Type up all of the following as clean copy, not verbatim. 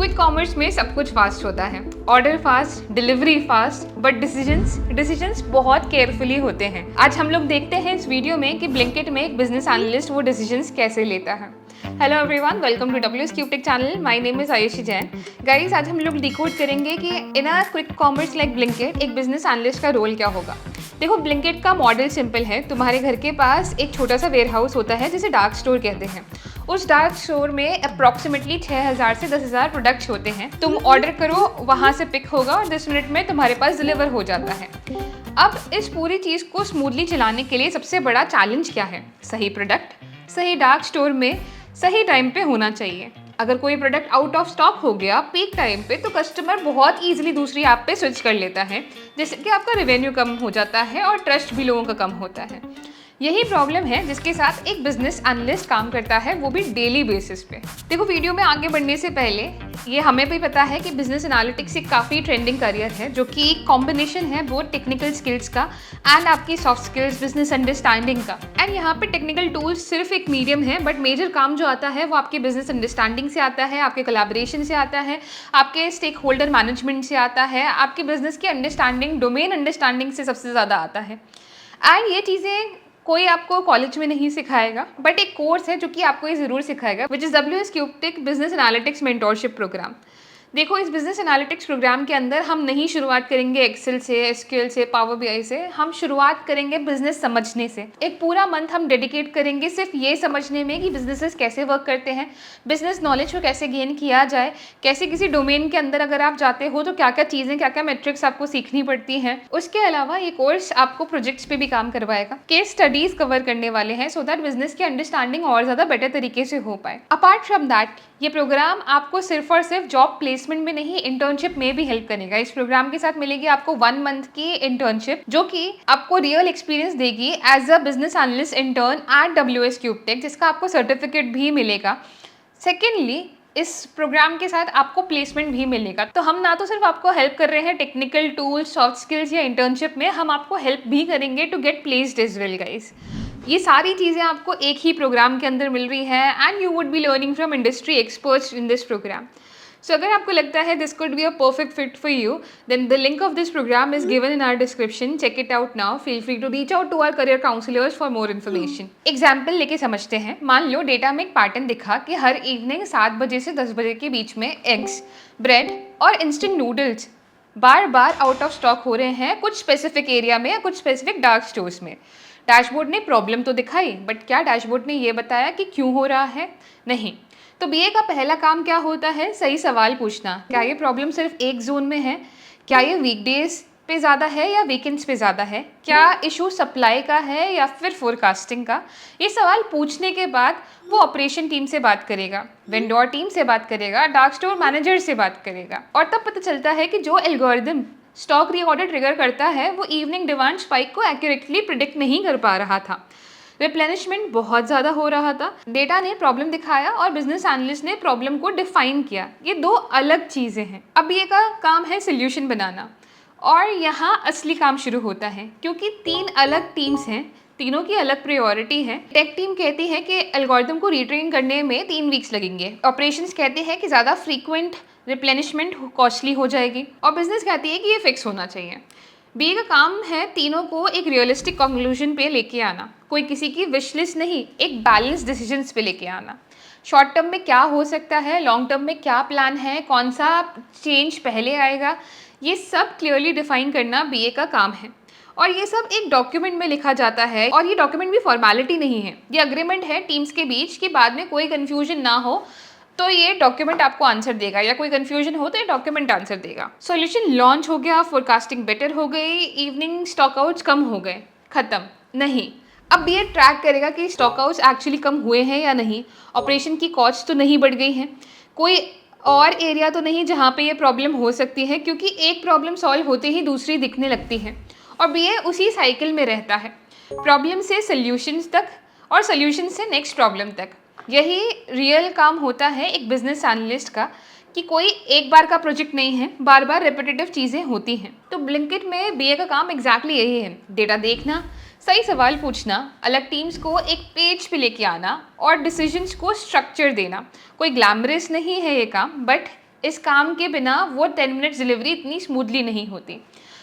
Quick commerce में सब कुछ फास्ट होता है, order fast, delivery fast, but decisions बहुत केयरफुली होते हैं। आज हम लोग देखते हैं इस वीडियो में कि ब्लिंकिट में एक बिजनेस एनालिस्ट वो डिसीजंस कैसे लेता है। Hello everyone, welcome to WS cube tech channel. My name is Ayushi Jain. Guys, आज हम लोग डिकोड करेंगे कि in a quick commerce like Blinkit एक बिजनेस एनालिस्ट का रोल क्या होगा। देखो, ब्लिंकिट का मॉडल सिंपल है। तुम्हारे घर के पास एक छोटा सा वेयर हाउस होता है जिसे डार्क स्टोर कहते हैं। उस डार्क स्टोर में अप्रॉक्सीमेटली 6000 से 10,000 प्रोडक्ट्स होते हैं। तुम ऑर्डर करो, वहाँ से पिक होगा और 10 मिनट में तुम्हारे पास डिलीवर हो जाता है। अब इस पूरी चीज़ को स्मूथली चलाने के लिए सबसे बड़ा चैलेंज क्या है? सही प्रोडक्ट सही डार्क स्टोर में सही टाइम पे होना चाहिए। अगर कोई प्रोडक्ट आउट ऑफ स्टॉक हो गया पीक टाइम पे, तो कस्टमर बहुत ईजिली दूसरी ऐप पे स्विच कर लेता है, जिससे कि आपका रेवेन्यू कम हो जाता है और ट्रस्ट भी लोगों का कम होता है। यही प्रॉब्लम है जिसके साथ एक बिजनेस एनालिस्ट काम करता है, वो भी डेली बेसिस पे। देखो, वीडियो में आगे बढ़ने से पहले ये हमें भी पता है कि बिजनेस एनालिटिक्स एक काफ़ी ट्रेंडिंग करियर है, जो कि एक कॉम्बिनेशन है बहुत टेक्निकल स्किल्स का एंड आपकी सॉफ्ट स्किल्स, बिजनेस अंडरस्टैंडिंग का। एंड यहाँ पे टेक्निकल टूल्स सिर्फ एक मीडियम है, बट मेजर काम जो आता है वो आपके बिजनेस अंडरस्टैंडिंग से आता है, आपके कोलैबोरेशन से आता है, आपके स्टेक होल्डर मैनेजमेंट से आता है, आपके बिजनेस की अंडरस्टैंडिंग, डोमेन अंडरस्टैंडिंग से सबसे ज़्यादा आता है। एंड ये चीज़ें कोई आपको कॉलेज में नहीं सिखाएगा, बट एक कोर्स है जो कि आपको ये ज़रूर सिखाएगा, which is WS cube tech business analytics mentorship programme. देखो, इस बिजनेस एनालिटिक्स प्रोग्राम के अंदर हम नहीं शुरुआत करेंगे एक्सेल से, SQL से, पावर BI से। हम शुरुआत करेंगे बिजनेस समझने से। एक पूरा मंथ हम डेडिकेट करेंगे सिर्फ ये समझने में कि बिजनेसेस कैसे वर्क करते हैं, बिजनेस नॉलेज को कैसे गेन किया जाए, कैसे किसी डोमेन के अंदर अगर आप जाते हो तो क्या क्या चीज़ें, क्या क्या मेट्रिक्स आपको सीखनी पड़ती हैं। उसके अलावा ये कोर्स आपको प्रोजेक्ट्स पे भी काम करवाएगा, केस स्टडीज कवर करने वाले हैं, सो दैट बिजनेस की अंडरस्टैंडिंग और ज़्यादा बेटर तरीके से हो पाए। अपार्ट फ्रॉम दैट, ये प्रोग्राम आपको सिर्फ और सिर्फ जॉब प्लेसमेंट में नहीं, इंटर्नशिप में भी हेल्प करेगा। इस प्रोग्राम के साथ मिलेगी आपको 1 मंथ की इंटर्नशिप, जो कि आपको रियल एक्सपीरियंस देगी as a business analyst intern at WS cube tech, जिसका आपको सर्टिफिकेट भी मिलेगा। सेकेंडली, इस प्रोग्राम के साथ आपको प्लेसमेंट भी मिलेगा। तो हम ना तो सिर्फ आपको हेल्प कर रहे हैं टेक्निकल टूल्स, सॉफ्ट स्किल्स या इंटर्नशिप में, हम आपको हेल्प भी करेंगे to get placed as well guys. ये सारी चीज़ें आपको एक ही प्रोग्राम के अंदर मिल रही है and you would be learning from industry experts in this program. So अगर आपको लगता है this could be a perfect fit for you, then the link of this program is given in our description. Check it out now. Feel free to reach out to our career counsellors for more information. Example लेके समझते हैं। मान लो data में एक pattern दिखा कि हर evening 7 बजे से 10 बजे के बीच में एग्स, ब्रेड और instant noodles bar bar out of stock हो रहे हैं कुछ स्पेसिफिक एरिया में या कुछ स्पेसिफिक डार्क स्टोर्स में। डैशबोर्ड ने प्रॉब्लम तो दिखाई, बट क्या डैशबोर्ड ने ये बताया कि क्यों हो रहा है? नहीं। तो BA का पहला काम क्या होता है? सही सवाल पूछना। क्या ये प्रॉब्लम सिर्फ एक जोन में है? क्या ये वीकडेज पे ज़्यादा है या वीकेंड्स पे ज़्यादा है? क्या इशू सप्लाई का है या फिर फोरकास्टिंग का? ये सवाल पूछने के बाद वो ऑपरेशन टीम से बात करेगा, वेंडर टीम से बात करेगा, डार्क स्टोर मैनेजर से बात करेगा, और तब पता चलता है कि जो एल्गोरिदम स्टॉक रीऑर्डर ट्रिगर करता है वो इवनिंग डिमांड स्पाइक को एक्यूरेटली प्रिडिक्ट नहीं कर पा रहा था। रिप्लेनिशमेंट बहुत ज़्यादा हो रहा था। डेटा ने प्रॉब्लम दिखाया और बिजनेस एनालिस्ट ने प्रॉब्लम को डिफाइन किया। ये दो अलग चीज़ें हैं। अब ये का काम है सोल्यूशन बनाना, और यहाँ असली काम शुरू होता है, क्योंकि 3 अलग टीम्स हैं, तीनों की अलग प्रायोरिटी है। टेक टीम कहती है कि एल्गोरिदम को रिट्रेन करने में 3 वीक्स लगेंगे। ऑपरेशंस कहते हैं कि ज़्यादा फ्रीक्वेंट रिप्लेनिशमेंट कॉस्टली हो जाएगी, और बिजनेस कहती है कि ये फिक्स होना चाहिए। BA का काम है तीनों को एक रियलिस्टिक कंक्लूजन पे लेके आना, कोई किसी की विश लिस्ट नहीं, एक बैलेंस डिसीजंस पे लेके आना। शॉर्ट टर्म में क्या हो सकता है, लॉन्ग टर्म में क्या प्लान है, कौन सा चेंज पहले आएगा, ये सब क्लियरली डिफाइन करना BA का काम है। और ये सब एक डॉक्यूमेंट में लिखा जाता है, और ये डॉक्यूमेंट भी फॉर्मेलिटी नहीं है, ये अग्रीमेंट है टीम्स के बीच कि बाद में कोई कन्फ्यूजन ना हो तो ये डॉक्यूमेंट आपको आंसर देगा, या कोई कंफ्यूजन हो तो ये डॉक्यूमेंट आंसर देगा। सॉल्यूशन लॉन्च हो गया, फोरकास्टिंग बेटर हो गई, इवनिंग स्टॉकआउट्स कम हो गए, खत्म नहीं। अब ये ट्रैक करेगा कि स्टॉकआउट्स एक्चुअली कम हुए हैं या नहीं, ऑपरेशन की कॉस्ट तो नहीं बढ़ गई है, कोई और एरिया तो नहीं जहाँ पे ये प्रॉब्लम हो सकती है, क्योंकि एक प्रॉब्लम सॉल्व होते ही दूसरी दिखने लगती है, और BA उसी साइकिल में रहता है, प्रॉब्लम से सॉल्यूशंस तक और सॉल्यूशन से नेक्स्ट प्रॉब्लम तक। यही रियल काम होता है एक बिजनेस एनालिस्ट का, कि कोई एक बार का प्रोजेक्ट नहीं है, बार बार रिपीटेटिव चीज़ें होती हैं। तो ब्लिंकिट में BA का काम एग्जैक्टली यही है, डेटा देखना, सही सवाल पूछना, अलग टीम्स को एक पेज पे लेके आना और डिसीजंस को स्ट्रक्चर देना। कोई ग्लैमरस नहीं है ये काम, बट इस काम के बिना वो 10 मिनट्स डिलीवरी इतनी स्मूथली नहीं होती।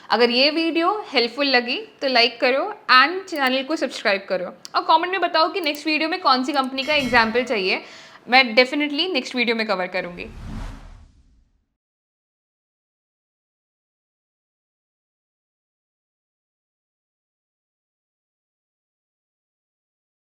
अगर ये वीडियो हेल्पफुल लगी तो लाइक करो एंड चैनल को सब्सक्राइब करो और कमेंट में बताओ कि नेक्स्ट वीडियो में कौन सी कंपनी का एग्जाम्पल चाहिए। मैं डेफिनेटली नेक्स्ट वीडियो में कवर करूँगी।